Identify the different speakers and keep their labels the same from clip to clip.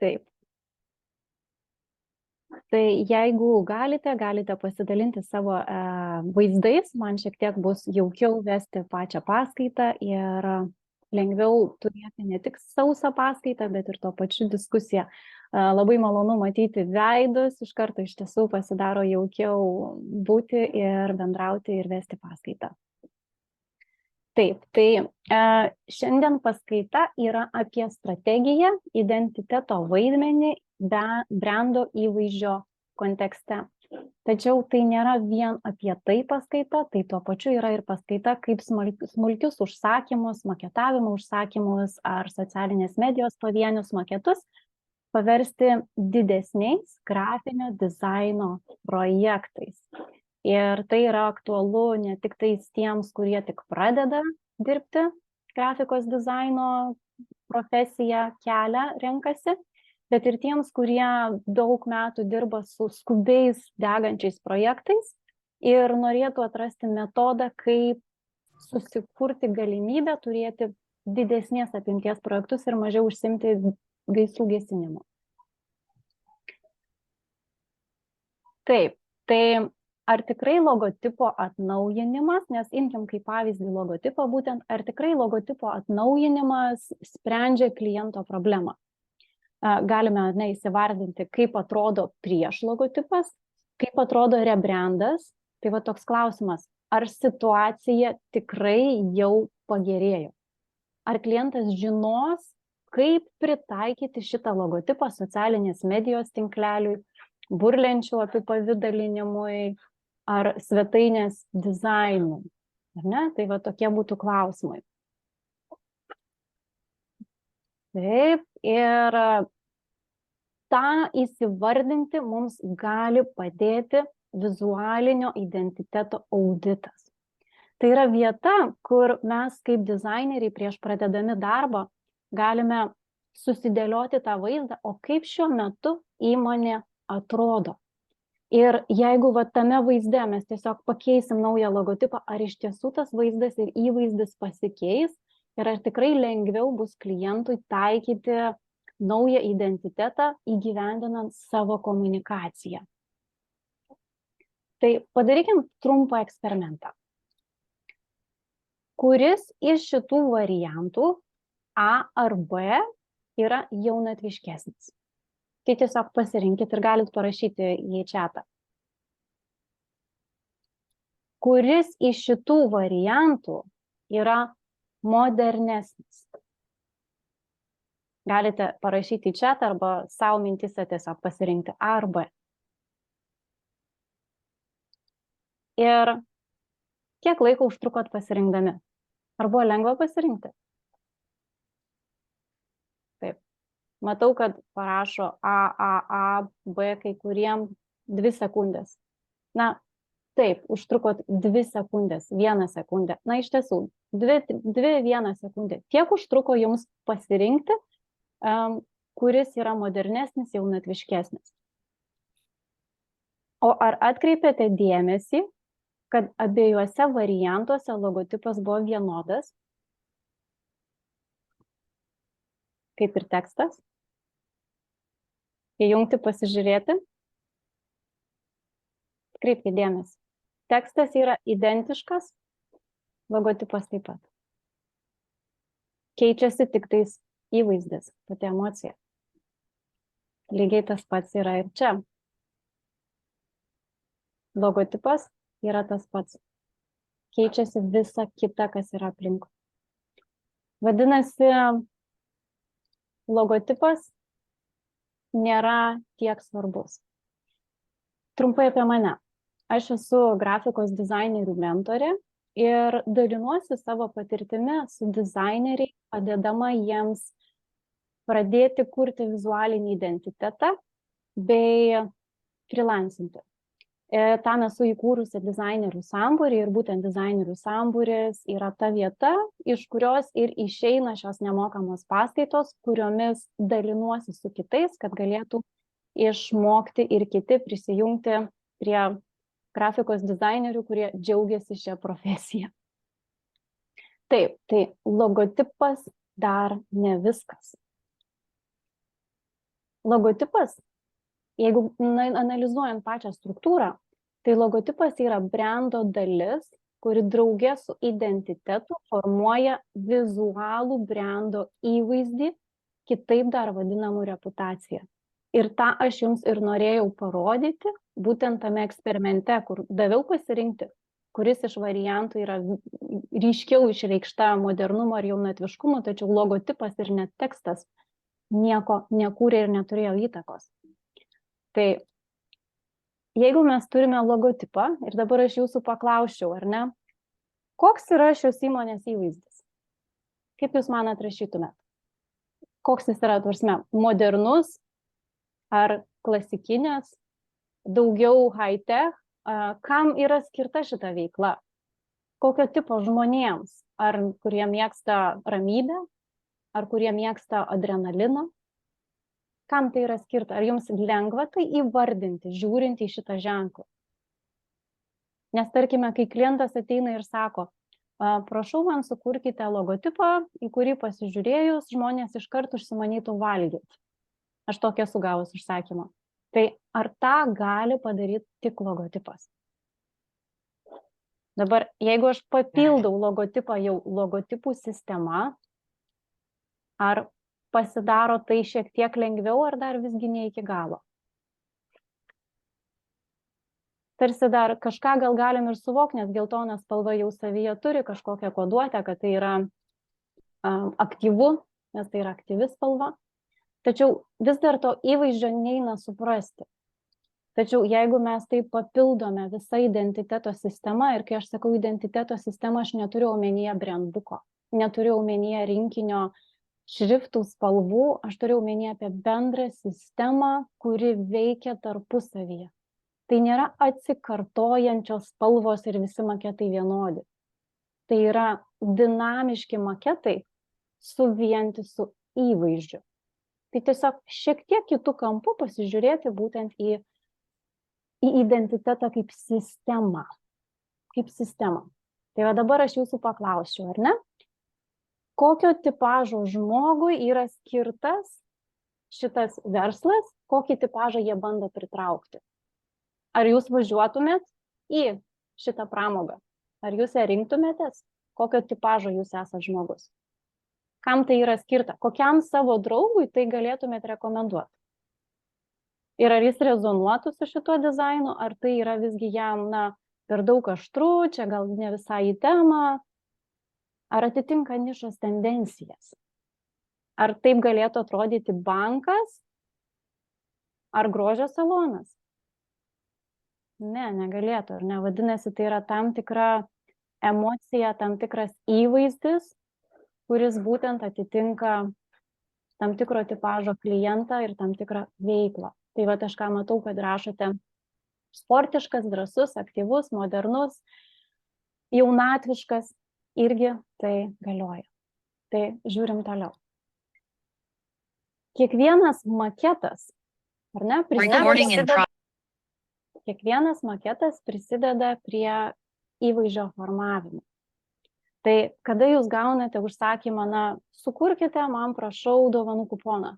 Speaker 1: Taip. Tai jeigu galite pasidalinti savo vaizdais, man šiek tiek bus jaukiau vesti pačią paskaitą ir lengviau turėti ne tik sausą paskaitą, bet ir tuo pačiu diskusiją. Labai malonu matyti veidus, iš karto iš tiesų pasidaro jaukiau būti ir bendrauti ir vesti paskaitą. Taip, tai šiandien paskaita yra apie strategiją, identiteto vaidmenį brendo įvaizdžio kontekste. Tačiau tai nėra vien apie tai paskaita, tai tuo pačiu yra ir paskaita, kaip smulkius užsakymus, maketavimo užsakymus ar socialinės medijos pavienius maketus paversti didesniais grafinio dizaino projektais. Ir tai yra aktualu ne tik tiems, kurie tik pradeda dirbti grafikos dizaino profesiją, kelią renkasi, bet ir tiems, kurie daug metų dirba su skubiais degančiais projektais ir norėtų atrasti metodą, kaip susikurti galimybę turėti didesnės apimties projektus ir mažiau užsimti gaisrų gesinimu. Taip, tai ar tikrai logotipo atnaujinimas, nes imkim kaip pavyzdį logotipą būtent, ar tikrai logotipo atnaujinimas sprendžia kliento problemą? Galime įsivardinti, kaip atrodo prieš logotipas, kaip atrodo rebrandas. Tai va toks klausimas, ar situacija tikrai jau pagerėjo? Ar klientas žinos, kaip pritaikyti šitą logotipą socialinės medijos tinkleliui, burlenčių apipavidalinimui ar svetainės dizainui? Ar ne? Tai va tokie būtų klausimai. Taip, ir tą įsivardinti mums gali padėti vizualinio identiteto auditas. Tai yra vieta, kur mes kaip dizaineriai prieš pradedami darbą galime susidėlioti tą vaizdą, o kaip šiuo metu įmonė atrodo. Ir jeigu tame vaizde mes tiesiog pakeisim naują logotipą, ar iš tiesų tas vaizdas ir įvaizdis pasikeis ir ar tikrai lengviau bus klientui taikyti naują identitetą įgyvendinant savo komunikaciją. Tai padarykim trumpą eksperimentą. Kuris iš šitų variantų A ar B yra jaunatviškesnis? Tai tiesiog pasirinkit ir galit parašyti į chatą. Kuris iš šitų variantų yra modernesnis? Galite parašyti į chatą arba savo mintise tiesiog pasirinkti A ar B. Ir kiek laiko užtrukot pasirinkdami? Ar buvo lengva pasirinkti? Taip. Matau, kad parašo A, B, kai kuriem 2 sekundės. Na, taip, užtrukot 2 sekundės, 1 sekundę. Na, iš tiesų, 2-1 sekundė. Tiek užtruko jums pasirinkti, kuris yra modernesnis, jaunatviškesnis. O ar atkreipėte dėmesį, kad abiejuose variantuose logotipas buvo vienodas, kaip ir tekstas? Įjungti, pasižiūrėti. Kreipkite dėmesį. Tekstas yra identiškas, logotipas taip pat. Keičiasi tik tais įvaizdis, pati emocija. Lygiai tas pats yra ir čia. Logotipas yra tas pats. Keičiasi visa kita, kas yra aplinkui. Vadinasi, logotipas nėra tiek svarbus. Trumpai apie mane. Aš esu grafikos dizainerių mentorė ir dalinuosi savo patirtimi su dizaineriai, padėdama jiems pradėti kurti vizualinį identitetą bei freelancinti. Tam esu įkūrusi dizainerių sambūrį ir būtent dizainerių sambūris yra ta vieta, iš kurios ir išeina šios nemokamos paskaitos, kuriomis dalinuosi su kitais, kad galėtų išmokti ir kiti prisijungti prie grafikos dizainerių, kurie džiaugiasi šią profesiją. Taip, tai logotipas dar ne viskas. Logotipas, jeigu analizuojant pačią struktūrą, tai logotipas yra brendo dalis, kuri draugė su identitetu formuoja vizualų brendo įvaizdį, kitaip dar vadinamų reputaciją. Ir tą aš jums ir norėjau parodyti, būtent tame eksperimente, kur daviau pasirinkti, kuris iš variantų yra ryškiau išreikšta modernumo ir jaunatviškumo, tačiau logotipas ir net tekstas nieko nekūrė ir neturėjo įtakos. Tai jeigu mes turime logotipą, ir dabar aš jūsų paklausčiau, ar ne, koks yra šios įmonės įvaizdis? Kaip jūs man atrašytumėt? Koks jis yra, tvarsme, modernus ar klasikinės, daugiau high-tech, kam yra skirta šita veikla? Kokio tipo žmonėms? Ar kurie mėgsta ramybę, ar kurie mėgsta adrenaliną? Kam tai yra skirta? Ar jums lengva tai įvardinti, žiūrint į šitą ženklą? Nes tarkime, kai klientas ateina ir sako, prašau man sukurkite logotipą, į kurį pasižiūrėjus žmonės iškart užsimanytų valgyti. Aš tokia esu gavus užsakymą. Tai ar tą gali padaryti tik logotipas? Dabar, jeigu aš papildau logotipą jau logotipų sistema, ar pasidaro tai šiek tiek lengviau, ar dar visgi ne iki galo? Tarsi dar kažką gal galim ir suvokti, nes geltona spalva jau savyje turi kažkokią koduotę, kad tai yra aktyvu, nes tai yra aktyvi spalva. Tačiau vis dar to įvaizdžio neina suprasti. Tačiau jeigu mes tai papildome visą identiteto sistemą, ir kai aš sakau identiteto sistemą, aš neturiu omenyje brandbuko, neturiu omenyje rinkinio šriftų spalvų, aš turiu omenyje apie bendrą sistemą, kuri veikia tarpusavyje. Tai nėra atsikartojančios spalvos ir visi maketai vienodi. Tai yra dinamiški maketai su vientisu įvaizdžiu. Tai tiesiog šiek tiek kitų kampų pasižiūrėti būtent į identitetą kaip sistemą. Kaip sistemą. Tai va dabar aš jūsų paklausčiau, ar ne? Kokio tipažo žmogui yra skirtas šitas verslas, kokį tipažą jie bando pritraukti? Ar jūs važiuotumėt į šitą pramogą? Ar jūs ją rinktumėtės? Kokio tipažo jūs esate žmogus? Kam tai yra skirta? Kokiam savo draugui tai galėtumėt rekomenduoti? Ir ar jis rezonuotų su šituo dizainu, ar tai yra visgi jam, per daug aštru, čia gal ne visai į temą, ar atitinka nišos tendencijas? Ar taip galėtų atrodyti bankas ar grožio salonas? Ne, negalėtų, ar ne? Vadinasi, tai yra tam tikra emocija, tam tikras įvaizdis, kuris būtent atitinka tam tikro tipažo klientą ir tam tikrą veiklą. Tai va aš ką matau, kad rašote sportiškas, drąsus, aktyvus, modernus, jaunatviškas, irgi tai galioja. Tai žiūrim toliau. Kiekvienas maketas, ar ne, kiekvienas maketas prisideda prie įvaizdžio formavimo. Tai kada jūs gaunate užsakymą, sukurkite man, prašau, dovanų kuponą.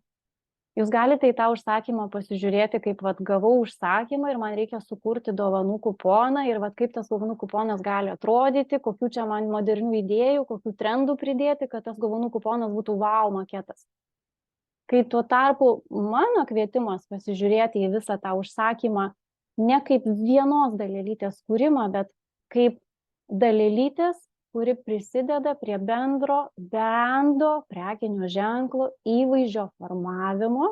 Speaker 1: Jūs galite į tą užsakymą pasižiūrėti, kaip gavau užsakymą ir man reikia sukurti dovanų kuponą ir kaip tas dovanų kuponas gali atrodyti, kokių čia man modernių idėjų, kokių trendų pridėti, kad tas dovanų kuponas būtų wow maketas. Kai tuo tarpu mano kvietimas pasižiūrėti į visą tą užsakymą ne kaip vienos dalelytės kūrimą, bet kaip dalelytės, kuri prisideda prie bendro prekinio ženklo įvaizdžio formavimo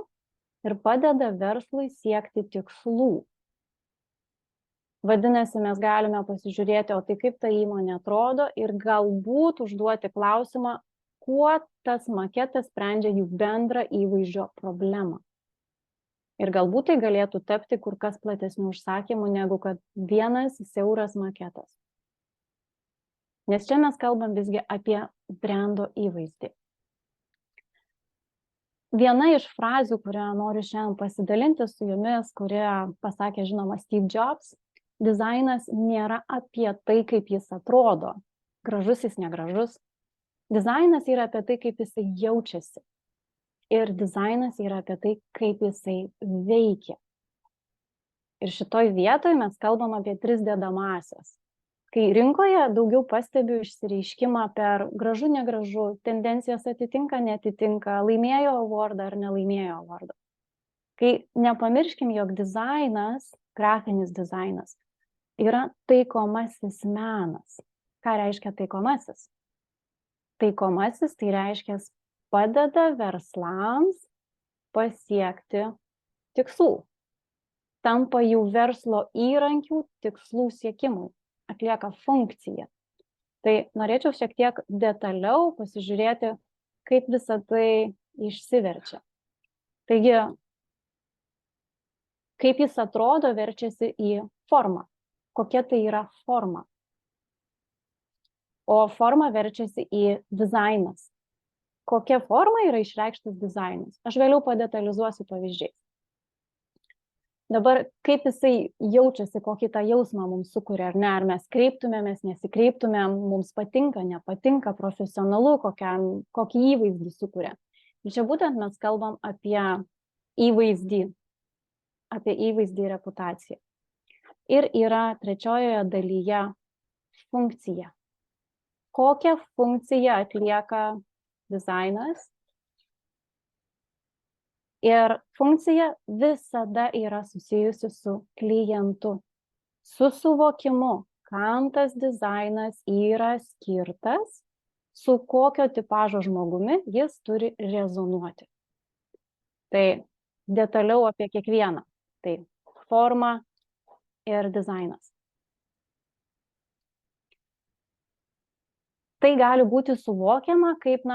Speaker 1: ir padeda verslui siekti tikslų. Vadinasi, mes galime pasižiūrėti, o tai kaip ta įmonė atrodo ir galbūt užduoti klausimą, kuo tas maketas sprendžia jų bendrą įvaizdžio problemą. Ir galbūt tai galėtų tapti kur kas platesnių užsakymų, negu kad vienas siauras maketas. Nes čia mes kalbam visgi apie brendo įvaizdį. Viena iš frazių, kurią noriu šiandien pasidalinti su jumis, kurią pasakė, žinoma, Steve Jobs, dizainas nėra apie tai, kaip jis atrodo. Gražus jis negražus. Dizainas yra apie tai, kaip jis jaučiasi. ir dizainas yra apie tai, kaip jisai veikia. Ir šitoj vietoj mes kalbam apie 3 dedamąsias. Kai rinkoje daugiau pastebiu išsireiškimą per gražu, negražu, tendencijas atitinka, netitinka, laimėjo awardą ar nelaimėjo awardą. Kai nepamirškim, jog dizainas, grafinis dizainas, yra taikomasis menas. Ką reiškia taikomasis? Taikomasis tai reiškia padeda verslams pasiekti tikslų. Tampa jų verslo įrankių tikslų siekimui, atlieka funkciją. Tai norėčiau šiek tiek detaliau pasižiūrėti, kaip visa tai išsiverčia. Taigi, kaip jis atrodo, verčiasi į formą. Kokia tai yra forma? O forma verčiasi į dizainas. Kokia forma yra išreikštas dizainas? Aš vėliau padetalizuosiu pavyzdžiais. Dabar, kaip jisai jaučiasi, kokį tą jausmą mums sukuria, ar ne, ar mes kreiptumėmės, nesikreiptumėm, mums patinka, nepatinka, profesionalu, kokį įvaizdį sukuria. Ir čia būtent mes kalbam apie įvaizdį reputaciją. Ir yra trečiojoje dalyje funkcija. Kokią funkciją atlieka dizainas? Ir funkcija visada yra susijusi su klientu, su suvokimu, kam tas dizainas yra skirtas, su kokio tipažo žmogumi jis turi rezonuoti. Tai detaliau apie kiekvieną. Tai forma ir dizainas. Tai gali būti suvokiama kaip,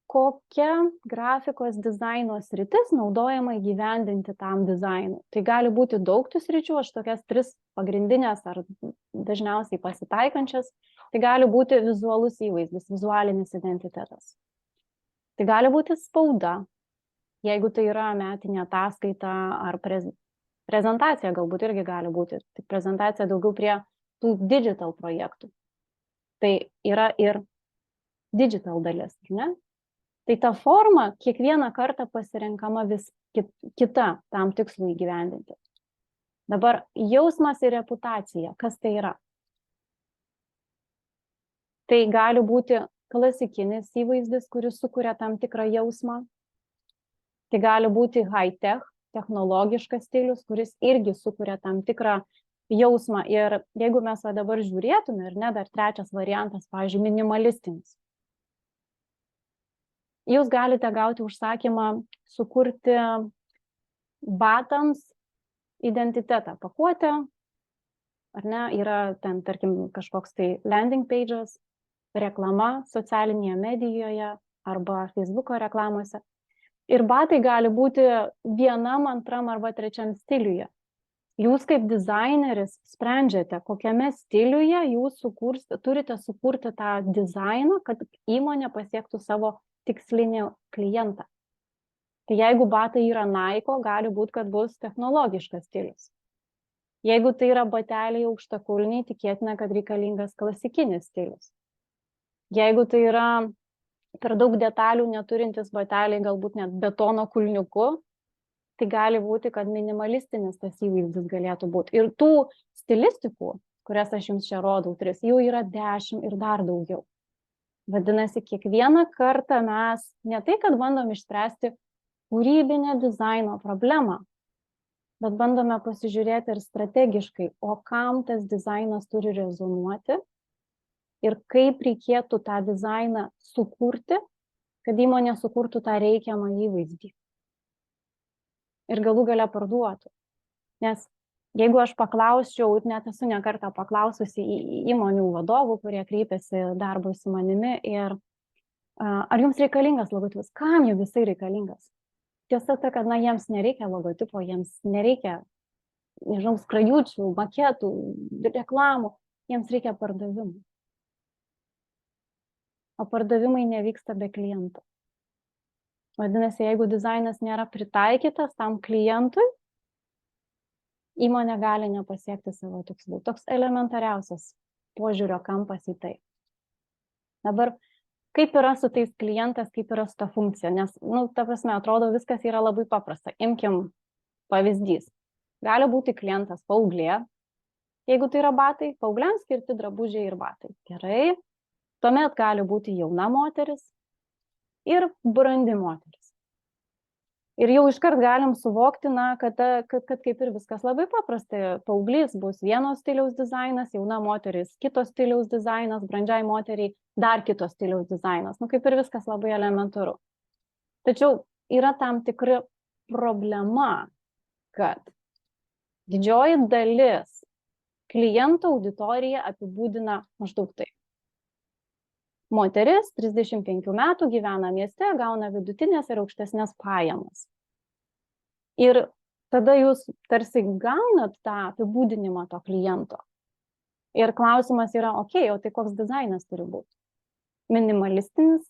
Speaker 1: kokia grafikos dizaino sritis naudojama įgyvendinti tam dizainui. Tai gali būti daug tų sričių, aš tokias 3 pagrindinės ar dažniausiai pasitaikančias. Tai gali būti vizualus įvaizdis, vizualinis identitetas. Tai gali būti spauda, jeigu tai yra metinė ataskaita ar prezentacija, galbūt irgi gali būti. Tai prezentacija daugiau prie tų digital projektų. Tai yra ir digital dalis, ne? Tai ta forma kiekvieną kartą pasirenkama vis kita tam tikslui įgyvendinti. Dabar jausmas ir reputacija. Kas tai yra? Tai gali būti klasikinis įvaizdis, kuris sukuria tam tikrą jausmą. Tai gali būti high-tech, technologiškas stilius, kuris irgi sukuria tam tikrą jausmą. Ir jeigu mes dabar žiūrėtume, ir ne, dar trečias variantas, pavyzdžiui, minimalistinis. Jūs galite gauti užsakymą sukurti batams identitetą, pakuotę, ar ne, yra ten, tarkim, kažkoks tai landing page'as, reklama socialinėje medijoje arba Facebook'o reklamose. Ir batai gali būti 1, 2 arba 3 stiliuje. Jūs kaip dizaineris sprendžiate, kokiame stiliuje jūs turite sukurti tą dizainą, kad įmonė pasiektų savo tikslinį klientą. Tai jeigu batai yra Nike, gali būti, kad bus technologiškas stilius. Jeigu tai yra bateliai aukštakulniai, tikėtina, kad reikalingas klasikinis stilius. Jeigu tai yra per daug detalių neturintis bateliai, galbūt net betono kulniuku, tai gali būti, kad minimalistinis tas įvaizdis galėtų būti. Ir tų stilistikų, kurias aš jums čia rodau, 3, jų yra 10 ir dar daugiau. Vadinasi, kiekvieną kartą mes ne tai, kad bandom išspręsti kūrybinę dizaino problemą, bet bandome pasižiūrėti ir strategiškai, o kam tas dizainas turi rezonuoti ir kaip reikėtų tą dizainą sukurti, kad įmonė sukurtų tą reikiamą įvaizdį. Ir galų gale parduotų. Nes jeigu aš paklausčiau, net esu ne kartą paklaususi įmonių vadovų, kurie kreipiasi darbui su manimi, ir ar jums reikalingas logotipas? Kam jau visai reikalingas? Tiesa ta, kad jiems nereikia logotipo, jiems nereikia, nežinau, skrajučių, maketų, reklamų, jiems reikia pardavimų. O pardavimai nevyksta be klientų. Vadinasi, jeigu dizainas nėra pritaikytas tam klientui, įmonė gali nepasiekti savo tikslų. Toks elementariausias požiūrio kampas į tai. Dabar, kaip yra su tais klientas, kaip yra su ta funkcija, nes, ta prasme, atrodo, viskas yra labai paprasta. Imkim pavyzdys. Gali būti klientas paauglė, jeigu tai yra batai, paaugliams skirti drabužiai ir batai. Gerai. Tuomet gali būti jauna moteris ir brandi moteris. Ir jau iškart galim suvokti, kad kaip ir viskas labai paprasta. Paauglys bus vieno stiliaus dizainas, jauna moteris kito stiliaus dizainas, brandžiai moteriai dar kito stiliaus dizainas. Kaip ir viskas labai elementaru. Tačiau yra tam tikra problema, kad didžioji dalis klientų auditoriją apibūdina maždaug taip. Moteris 35 metų gyvena mieste, gauna vidutinės ir aukštesnės pajamas. Ir tada jūs tarsi gaunat tą apibūdinimą to kliento. Ir klausimas yra, o tai koks dizainas turi būti? Minimalistinis,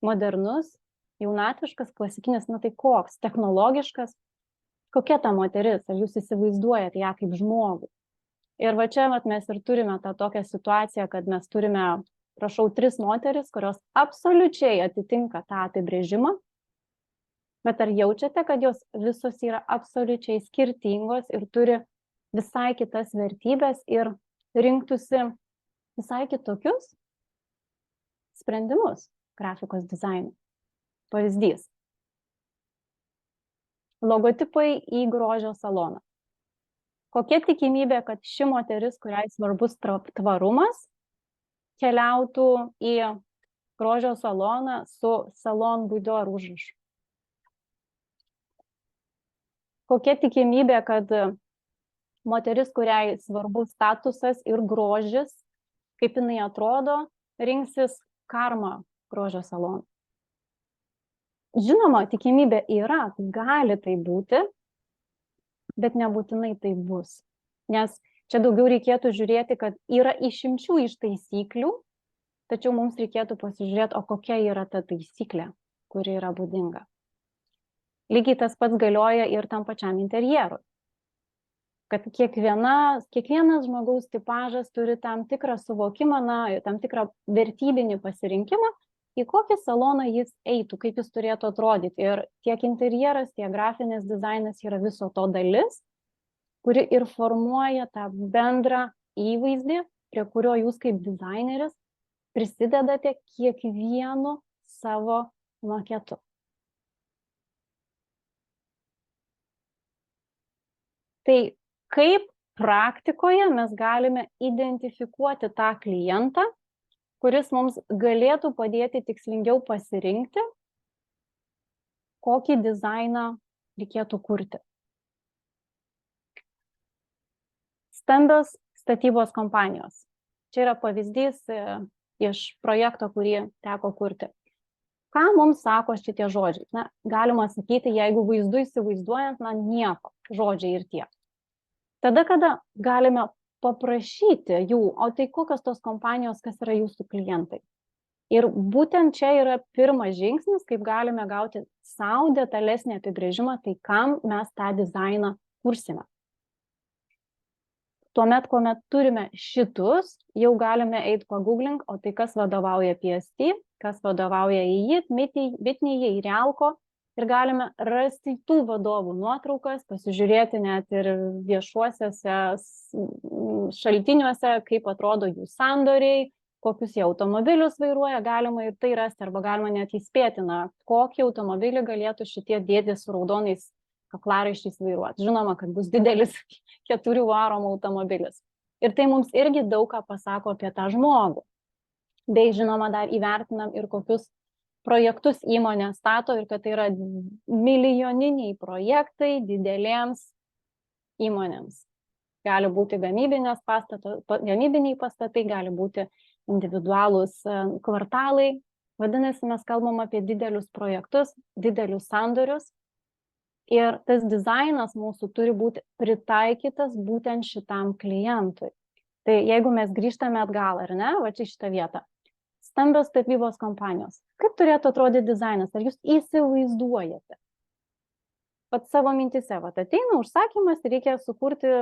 Speaker 1: modernus, jaunatviškas, klasikinis, tai koks? Technologiškas? Kokia ta moteris? Ar jūs įsivaizduojate ją kaip žmogų? Ir va čia mes ir turime tą tokią situaciją, kad mes turime, prašau, 3 moteris, kurios absoliučiai atitinka tą apibrėžimą, bet ar jaučiate, kad jos visos yra absoliučiai skirtingos ir turi visai kitas vertybės ir rinktųsi visai kitokius sprendimus grafikos dizaino? Pavyzdys. Logotipai į grožio saloną. Kokia tikimybė, kad ši moteris, kuriai svarbus tvarumas, keliautų į grožio saloną su salon boudoir užrašu? Kokia tikimybė, kad moteris, kuriai svarbus statusas ir grožis, kaip jinai atrodo, rinksis Karma grožio saloną? Žinoma, tikimybė yra, gali tai būti, bet nebūtinai tai bus. Nes čia daugiau reikėtų žiūrėti, kad yra išimčių iš taisyklių, tačiau mums reikėtų pasižiūrėti, o kokia yra ta taisyklė, kuri yra būdinga. Lygiai tas pats galioja ir tam pačiam interjerui. Kad kiekvienas žmogaus tipažas turi tam tikrą suvokimą, tam tikrą vertybinį pasirinkimą, į kokį saloną jis eitų, kaip jis turėtų atrodyti. Ir tiek interjeras, tiek grafinis dizainas yra viso to dalis, kuri ir formuoja tą bendrą įvaizdį, prie kurio jūs kaip dizaineris prisidedate kiekvienu savo maketu. Tai kaip praktikoje mes galime identifikuoti tą klientą, kuris mums galėtų padėti tikslingiau pasirinkti, kokį dizainą reikėtų kurti. Stambios statybos kompanijos. Čia yra pavyzdys iš projekto, kurį teko kurti. Ką mums sako šitie žodžiai? Galima sakyti, jeigu vaizdu įsivaizduojant, nieko, žodžiai ir tiek. Tada, kada galime paprašyti jų, o tai kokios tos kompanijos, kas yra jūsų klientai. Ir būtent čia yra pirmas žingsnis, kaip galime gauti sau detalesnį apibrėžimą, tai kam mes tą dizainą kursime. Tuomet, kuomet turime šitus, jau galime eiti pagooglink, o tai kas vadovauja PST, kas vadovauja EIT, Bitnyje, Realko. Ir galime rasti tų vadovų nuotraukas, pasižiūrėti net ir viešuosiuose šaltiniuose, kaip atrodo jų sandoriai, kokius jie automobilius vairuoja, galima ir tai rasti, arba galima net įspėti, kokį automobilį galėtų šitie dėdės su raudonais kaklaraiščiais vairuoti. Žinoma, kad bus didelis 4 varomų automobilis. Ir tai mums irgi daug ką pasako apie tą žmogų. Bei žinoma, dar įvertinam ir kokius projektus įmonė stato ir kad tai yra milijoniniai projektai didelėms įmonėms. Gali būti gamybiniai pastatai, gali būti individualūs kvartalai. Vadinasi, mes kalbam apie didelius projektus, didelius sandorius. Ir tas dizainas mūsų turi būti pritaikytas būtent šitam klientui. Tai jeigu mes grįžtame atgal, ar ne, va čia šitą vietą. Stambios statybos kompanijos. Kaip turėtų atrodyti dizainas? Ar jūs įsivaizduojate? Pat savo mintise, ateina užsakymas ir reikia sukurti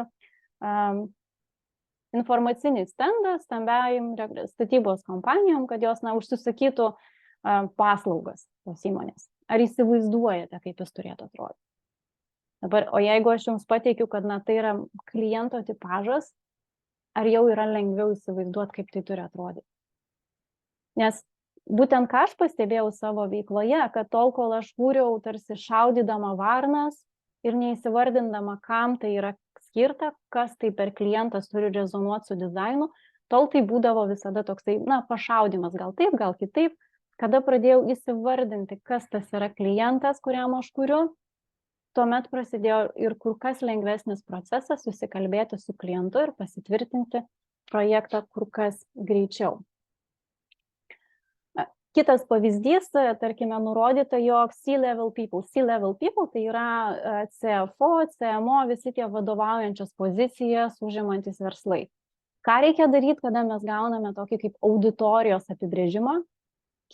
Speaker 1: informacinį stendą stambiajam statybos kompanijom, kad jos užsisakytų paslaugas tos įmonės. Ar įsivaizduojate, kaip jis turėtų atrodyti? Dabar, o jeigu aš jums pateikiu, kad tai yra kliento tipažas, ar jau yra lengviau įsivaizduoti, kaip tai turi atrodyti? Nes būtent ką aš pastebėjau savo veikloje, kad tol, kol aš kūriau tarsi šaudydama varnas ir neįsivardindama, kam tai yra skirta, kas tai per klientas turi rezonuoti su dizainu, tol tai būdavo visada toksai, pašaudimas, gal taip, gal kitaip. Kada pradėjau įsivardinti, kas tas yra klientas, kuriam aš kuriu, tuomet prasidėjo ir kur kas lengvesnis procesas susikalbėti su klientu ir pasitvirtinti projektą kur kas greičiau. Kitas pavyzdys, tarkime, nurodyta, jog C-level people tai yra CFO, CMO, visi tie vadovaujančios pozicijas užimantis verslai. Ką reikia daryti, kada mes gauname tokį kaip auditorijos apibrėžimą?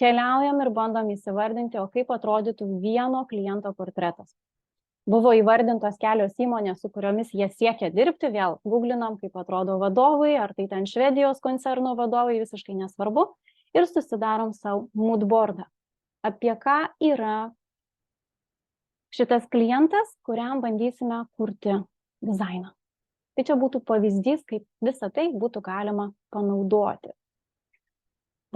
Speaker 1: Keliaujam ir bandom įsivardinti, o kaip atrodytų vieno kliento portretas. Buvo įvardintos kelios įmonės, su kuriomis jie siekia dirbti, vėl googlinam, kaip atrodo vadovai, ar tai ten Švedijos koncerno vadovai, visiškai nesvarbu, ir susidarom savo moodboardą. Apie ką yra šitas klientas, kuriam bandysime kurti dizainą. Tai čia būtų pavyzdys, kaip visą tai būtų galima panaudoti.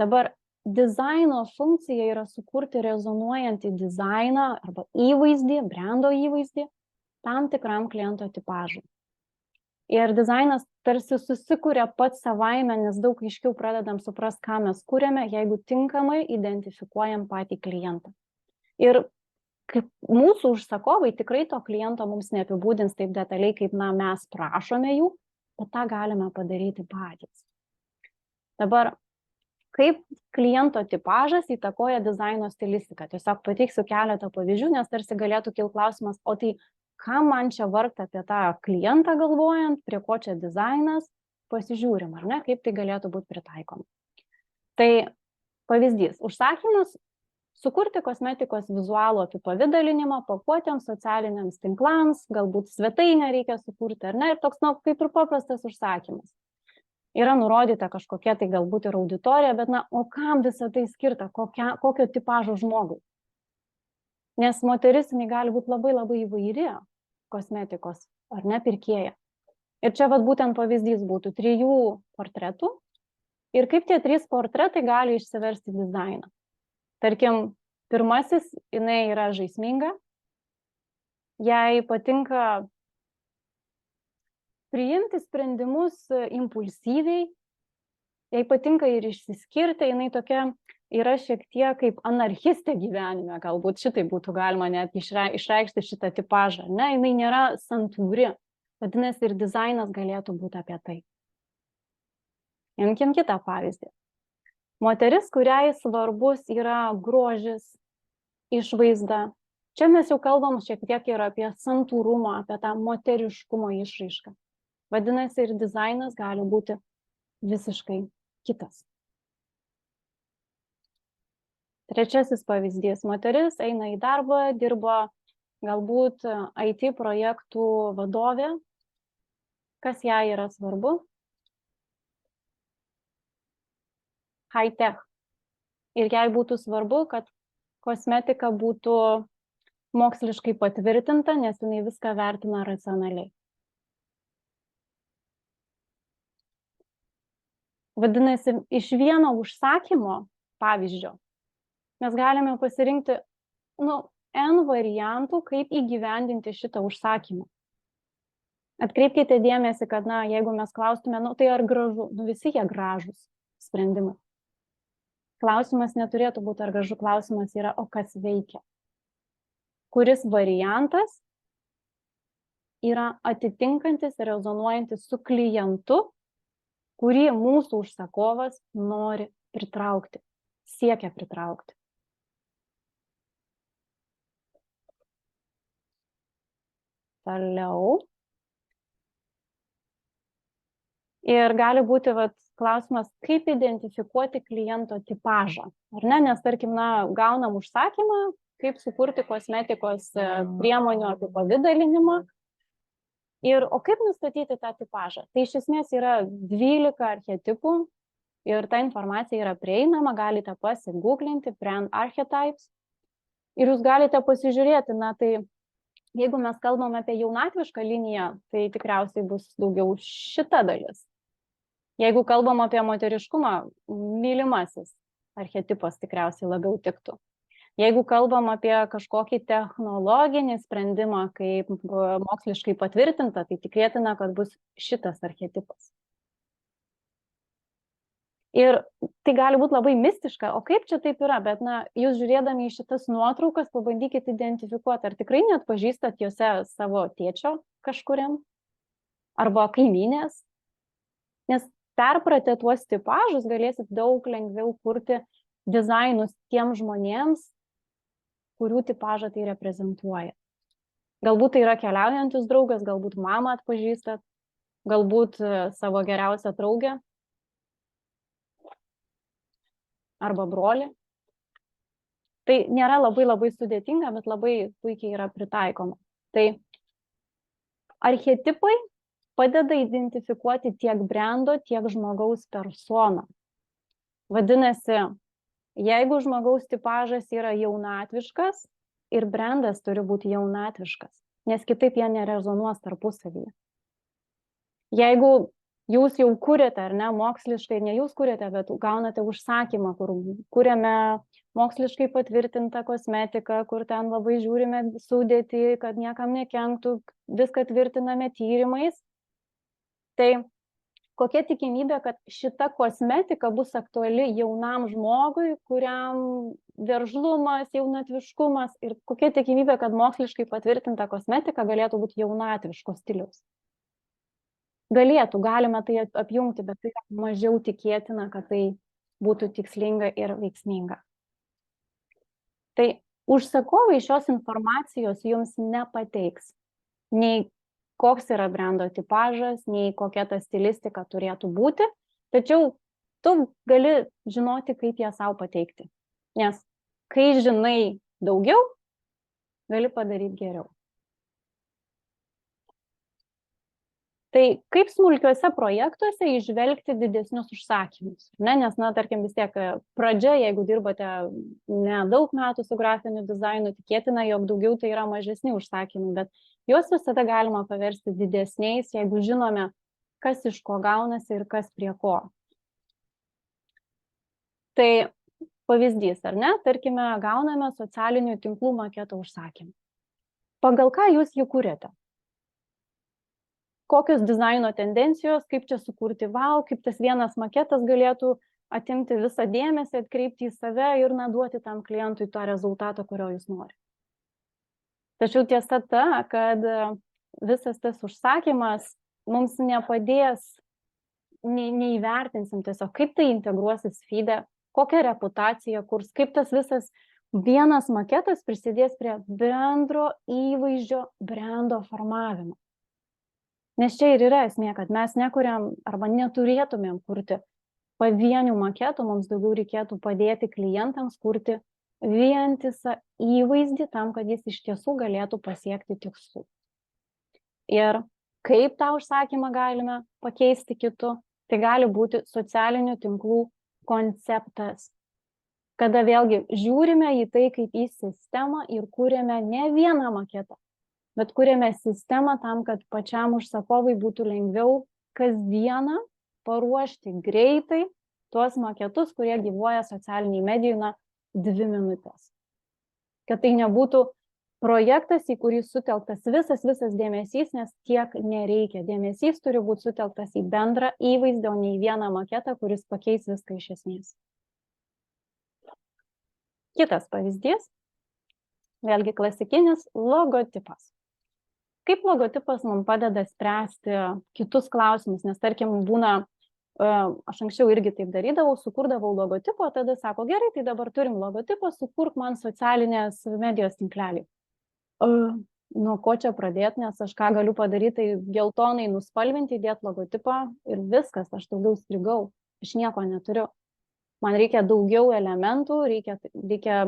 Speaker 1: Dabar dizaino funkcija yra sukurti rezonuojantį dizainą arba įvaizdį, brendo įvaizdį tam tikram kliento tipažui. Ir dizainas tarsi susikuria pats savaime, nes daug aiškiau pradedam suprast, ką mes kuriame, jeigu tinkamai identifikuojam patį klientą. Ir kaip mūsų užsakovai tikrai to kliento mums neapibūdins taip detaliai, kaip mes prašome jų, bet tą galime padaryti patys. Dabar kaip kliento tipažas įtakoja dizaino stilistiką. Tiesiog pateiksiu keletą pavyzdžių, nes tarsi galėtų kilti klausimas, o tai kam man čia vargti apie tą klientą galvojant, prie ko čia dizainas, pasižiūrim, ar ne, kaip tai galėtų būti pritaikoma. Tai pavyzdys, užsakymus sukurti kosmetikos vizualų apipavidalinimą pakuotėms, socialiniams tinklams, galbūt svetainę reikia sukurti, ar ne, ir toks, kaip ir paprastas užsakymas. Yra nurodyta kažkokia tai galbūt ir auditorija, bet o kam visą tai skirta, kokio tipažo žmogui? Nes moteris gali būti labai labai įvairi kosmetikos, ar ne, pirkėja. Ir čia būtent pavyzdys būtų 3 portretų ir kaip tie 3 portretai gali išsiversti dizainą. Tarkim, pirmasis, jinai yra žaisminga, jai patinka priimti sprendimus impulsyviai, jai patinka ir išsiskirti, jinai tokia yra šiek tiek kaip anarchistė gyvenime, galbūt šitai būtų galima net išreikšti šitą tipažą, ne, jinai nėra santūri, vadinasi ir dizainas galėtų būti apie tai. Imkim kitą pavyzdį. Moteris, kuriai svarbus yra grožis, išvaizda. Čia mes jau kalbam šiek tiek ir apie santūrumą, apie tą moteriškumo išraišką. Vadinasi, ir dizainas gali būti visiškai kitas. Trečiasis pavyzdys. Moteris eina į darbą, dirba galbūt IT projektų vadovė. Kas jai yra svarbu? High tech. Ir jai būtų svarbu, kad kosmetika būtų moksliškai patvirtinta, nes jinai viską vertina racionaliai. Vadinasi, iš vieno užsakymo pavyzdžio mes galime pasirinkti N variantų, kaip įgyvendinti šitą užsakymą. Atkreipkite dėmesį, kad jeigu mes klaustume, tai ar gražu, visi jie gražus sprendimai. Klausimas neturėtų būti ar gražu, klausimas yra, o kas veikia. Kuris variantas yra atitinkantis ir rezonuojantis su klientu, kurį mūsų užsakovas nori pritraukti, siekia pritraukti. Toliau. Ir gali būti klausimas, kaip identifikuoti kliento tipažą. Ar ne? Nes, tarkim, gaunam užsakymą, kaip sukurti kosmetikos priemonių apipavidalinimą. O kaip nustatyti tą tipažą? Tai iš esmės yra 12 archetipų ir ta informacija yra prieinama, galite pasigūglinti brand archetypes ir jūs galite pasižiūrėti, na tai jeigu mes kalbam apie jaunatvišką liniją, tai tikriausiai bus daugiau šita dalis. Jeigu kalbam apie moteriškumą, mylimasis archetipas tikriausiai labiau tiktų. Jeigu kalbam apie kažkokį technologinį sprendimą, kaip moksliškai patvirtinta, tai tikėtina, kad bus šitas archetipas. Ir tai gali būti labai mistiška, o kaip čia taip yra, bet jūs žiūrėdami į šitas nuotraukas, pabandykite identifikuoti, ar tikrai net pažįstat juose savo tėčio kažkuriam, arba kaimynės, nes perpratę tuos tipažus galėsit daug lengviau kurti dizainus tiem žmonėms, kurių tipažą tai reprezentuoja. Galbūt tai yra keliaujantis draugas, galbūt mamą atpažįstat, galbūt savo geriausią draugę arba brolį. Tai nėra labai sudėtinga, bet labai puikiai yra pritaikoma. Tai archetipai padeda identifikuoti tiek brando, tiek žmogaus personą. Vadinasi, jeigu žmogaus tipažas yra jaunatviškas ir brandas turi būti jaunatviškas, nes kitaip jie nerezonuos tarpusavyje. Jeigu jūs jau kuriate, ar ne, moksliškai, ne jūs kuriate, bet gaunate užsakymą, kur kuriame moksliškai patvirtintą kosmetiką, kur ten labai žiūrime sudėtį, kad niekam nekenktų, viską tvirtiname tyrimais, tai kokia tikimybė, kad šita kosmetika bus aktuali jaunam žmogui, kuriam veržlumas, jaunatviškumas ir kokia tikimybė, kad moksliškai patvirtinta kosmetika galėtų būti jaunatviško stiliaus. Galime tai apjungti, bet tai mažiau tikėtina, kad tai būtų tikslinga ir veiksminga. Tai užsakovai šios informacijos jums nepateiks. Nei koks yra brando tipažas, nei kokia ta stilistika turėtų būti, tačiau tu gali žinoti, kaip ją savo pateikti. Nes kai žinai daugiau, gali padaryti geriau. Tai kaip smulkiuose projektuose įžvelgti didesnius užsakymus? Nes, tarkim, vis tiek pradžia, jeigu dirbate nedaug metų su grafiniu dizainu, tikėtina, jog daugiau tai yra mažesni užsakymai, bet juos visada galima paversti didesniais, jeigu žinome, kas iš ko gaunasi ir kas prie ko. Tai pavyzdys, ar ne? Tarkime, gauname socialinių tinklų maketo užsakymą. Pagal ką jūs jį kuriate? Kokios dizaino tendencijos, kaip čia sukurti kaip tas vienas maketas galėtų atimti visą dėmesį, atkreipti į save ir duoti tam klientui tą rezultatą, kurio jūs norite. Tačiau tiesa ta, kad visas tas užsakymas mums nepadės, neįvertinsim tiesiog, kaip tai integruosis feede, kokią reputaciją kurs, kaip tas visas vienas maketas prisidės prie bendro įvaizdžio brando formavimo. Nes čia ir yra esmė, kad mes nekuriam arba neturėtumėm kurti pavienių maketų, mums daugiau reikėtų padėti klientams kurti vientisą įvaizdį tam, kad jis iš tiesų galėtų pasiekti tikslų. Ir kaip tą užsakymą galime pakeisti kitu, tai gali būti socialinių tinklų konceptas. Kada vėlgi žiūrime į tai kaip į sistemą ir kūrėme ne vieną maketą, bet kūrėme sistemą tam, kad pačiam užsakovui būtų lengviau kasdieną paruošti greitai tuos maketus, kurie gyvuoja socialiniai medijai 2 minutės. Kad tai nebūtų projektas, į kurį sutelktas visas dėmesys, nes tiek nereikia. Dėmesys turi būti sutelktas į bendrą įvaizdį, o ne į vieną maketą, kuris pakeis viską iš esmės. Kitas pavyzdys, vėlgi klasikinis logotipas. Kaip logotipas mums padeda spręsti kitus klausimus, nes tarkim būna, aš anksčiau irgi taip darydavau, sukurdavau logotipą, tada sako, gerai, tai dabar turim logotipą, sukurk man socialinės medijos tinklelį. Nuo ko čia pradėti, nes aš ką galiu padaryti, tai geltonai nuspalvinti, įdėti logotipą ir viskas, aš daugiau strigau, aš nieko neturiu. Man reikia daugiau elementų, reikia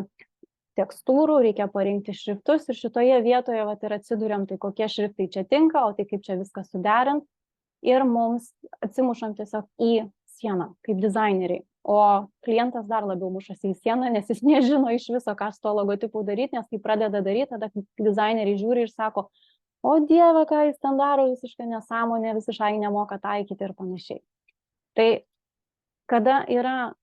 Speaker 1: tekstūrų, reikia parinkti šriftus ir šitoje vietoje vat, ir atsiduriam, tai kokie šriftai čia tinka, o tai kaip čia viską suderint. Ir mums atsimušam tiesiog į sieną, kaip dizaineriai. O klientas dar labiau mušasi į sieną, nes jis nežino iš viso, ką su to logotipu daryti, nes kai pradeda daryti, tada dizaineriai žiūri ir sako, o Dieve, ką jis ten daro, visiškai nesąmonė, visiškai nemoka taikyti ir panašiai. Tai kada yra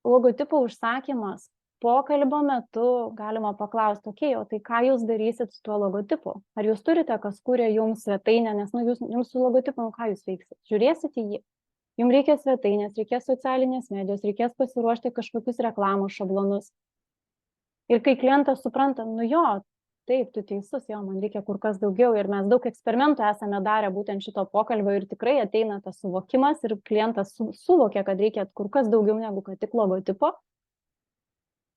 Speaker 1: logotipo užsakymas, pokalbio metu galima paklausti, okei, o tai ką jūs darysit su tuo logotipu? Ar jūs turite, kas kuria jums svetainę, nes jums su logotipu, ką jūs veiksit? Žiūrėsit į jį. Jums reikia svetainės, reikės socialinės medijos, reikės pasiruošti kažkokius reklamų šablonus. Ir kai klientas supranta, nu jo, taip, tu teisus, jo, man reikia kur kas daugiau ir mes daug eksperimentų esame darę būtent šito pokalbio ir tikrai ateina tas suvokimas ir klientas suvokia, kad reikia kur kas daugiau negu kad tik logotipo.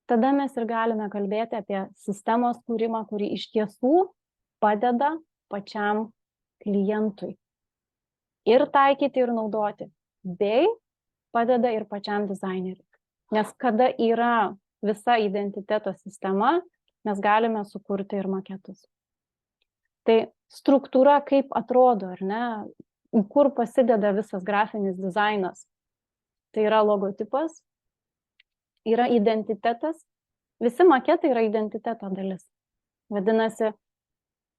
Speaker 1: Tada mes ir galime kalbėti apie sistemos kūrimą, kuri iš tiesų padeda pačiam klientui ir taikyti ir naudoti, bei padeda ir pačiam dizaineriui. Nes kada yra visa identiteto sistema, mes galime sukurti ir maketus. Tai struktūra kaip atrodo, ar ne, kur pasideda visas grafinis dizainas. Tai yra logotipas, yra identitetas, visi maketai yra identiteto dalis. Vadinasi,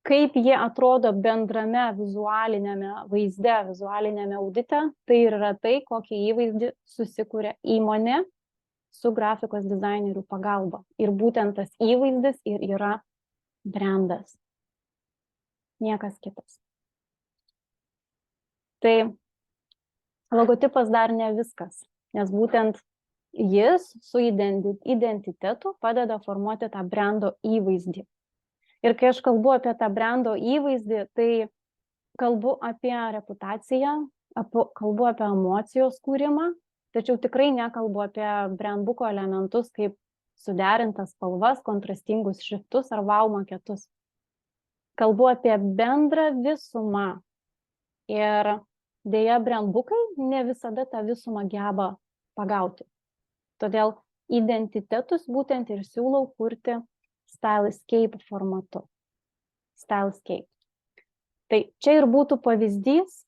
Speaker 1: kaip jie atrodo bendrame vizualinėme vaizde, vizualinėme audite, tai yra tai, kokį įvaizdį susikuria įmonė su grafikos dizainerių pagalba. Ir būtent tas įvaizdis ir yra brandas. Niekas kitas. Tai logotipas dar ne viskas, nes būtent jis su identitetu padeda formuoti tą brando įvaizdį. Ir kai aš kalbu apie tą brando įvaizdį, tai kalbu apie reputaciją, kalbu apie emocijos kūrimą, tačiau tikrai nekalbu apie brandbuko elementus kaip suderintas spalvas, kontrastingus šriftus ar wow maketus. Kalbu apie bendrą visumą. Ir dėja brandbukai ne visada tą visumą geba pagauti. Todėl identitetus būtent ir siūlau kurti Stylescape formatu. Stylescape. Tai čia ir būtų pavyzdys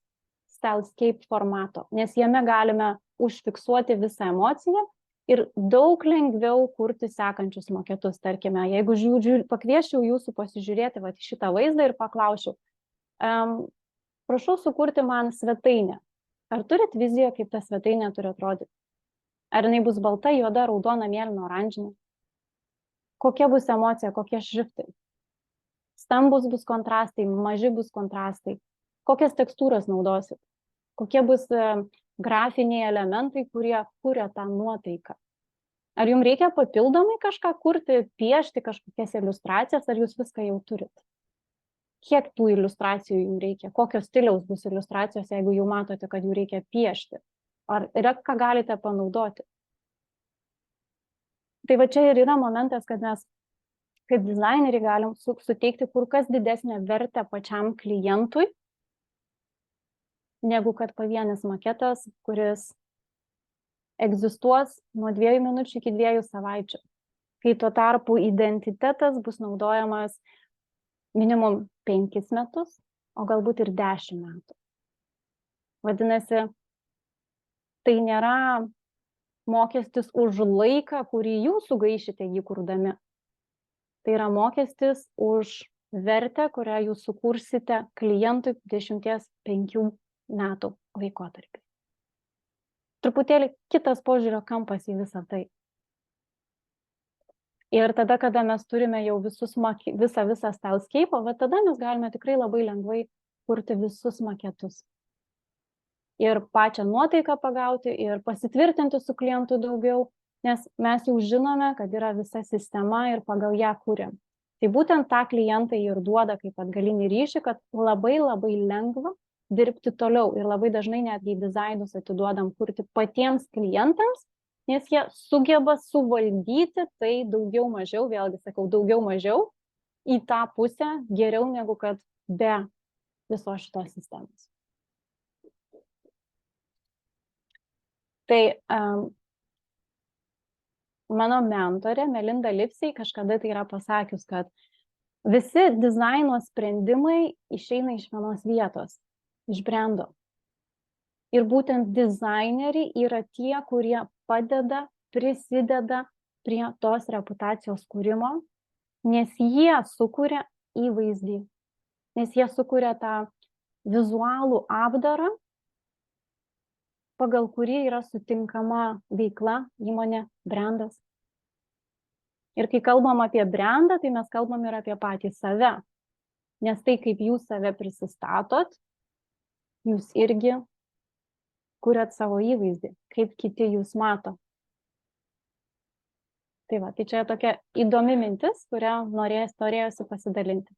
Speaker 1: Stylescape formato, nes jame galime užfiksuoti visą emociją ir daug lengviau kurti sekančius maketus. Tarkime, jeigu pakvieščiau jūsų pasižiūrėti va, šitą vaizdą ir paklausiu, prašau sukurti man svetainę. Ar turit viziją, kaip ta svetainė turi atrodyti? Ar jinai bus balta, juoda, raudona, mėlyna, oranžinė? Kokia bus emocija, kokie šriftai? Stambus bus kontrastai, maži bus kontrastai. Kokias tekstūras naudosit? Kokie bus grafiniai elementai, kurie kuria tą nuotaiką? Ar jums reikia papildomai kažką kurti, piešti kažkokias iliustracijas, ar jūs viską jau turit? Kiek tų iliustracijų jums reikia? Kokios stiliaus bus iliustracijos, jeigu jau matote, kad jų reikia piešti? Ar yra ką galite panaudoti? Tai va čia ir yra momentas, kad mes kaip dizaineriai galim suteikti kur kas didesnę vertę pačiam klientui, negu kad pavienis maketas, kuris egzistuos nuo 2 minučių iki 2 savaičių. Kai tuo tarpu identitetas bus naudojamas minimum 5 metus, o galbūt ir 10 metų. Vadinasi, tai nėra mokestis už laiką, kurį jūs sugaišite jį kurdami. Tai yra mokestis už vertę, kurią jūs sukursite klientui 10-5 metų laikotarpį. Truputėlį kitas požiūrio kampas į visą tai. Ir tada, kada mes turime jau visą Stylescape, va tada mes galime tikrai labai lengvai kurti visus maketus. Ir pačią nuotaiką pagauti, ir pasitvirtinti su klientu daugiau, nes mes jau žinome, kad yra visa sistema ir pagal ją kūrėm. Tai būtent tą klientai ir duoda kaip atgalinį ryšį, kad labai labai lengva dirbti toliau ir labai dažnai netgi dizainus atiduodam kurti patiems klientams, nes jie sugeba suvaldyti tai daugiau mažiau, vėlgi sakau, daugiau mažiau į tą pusę geriau negu kad be visos šitos sistemos. Tai mano mentorė Melinda Lipsey kažkada tai yra pasakius, kad visi dizaino sprendimai išeina iš vienos vietos, iš brendo. Ir būtent dizaineriai yra tie, kurie padeda, prisideda prie tos reputacijos kūrimo, nes jie sukuria įvaizdį, nes jie sukuria tą vizualų apdarą, pagal kurį yra sutinkama veikla, įmonė, brendas. Ir kai kalbam apie brendą, tai mes kalbam ir apie patį save, nes tai, kaip jūs save prisistatot, jūs irgi kuriat savo įvaizdį, kaip kiti jūs mato. Tai va, tai čia tokia įdomi mintis, kurią norėjosi pasidalinti.